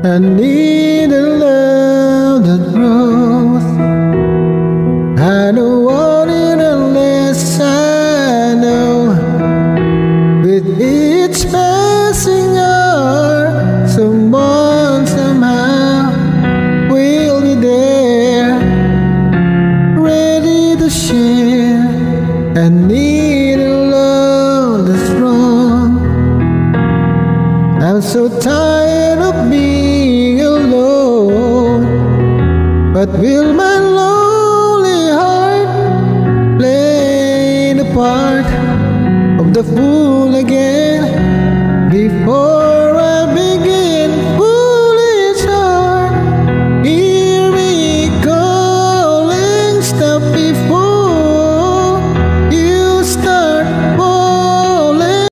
I need a love that grows. I don't want it unless I know with each passing hour someone somehow will be there, ready to share. I need a love that's strong. I'm so tired of being alone, but will my lonely heart play the part of the fool again before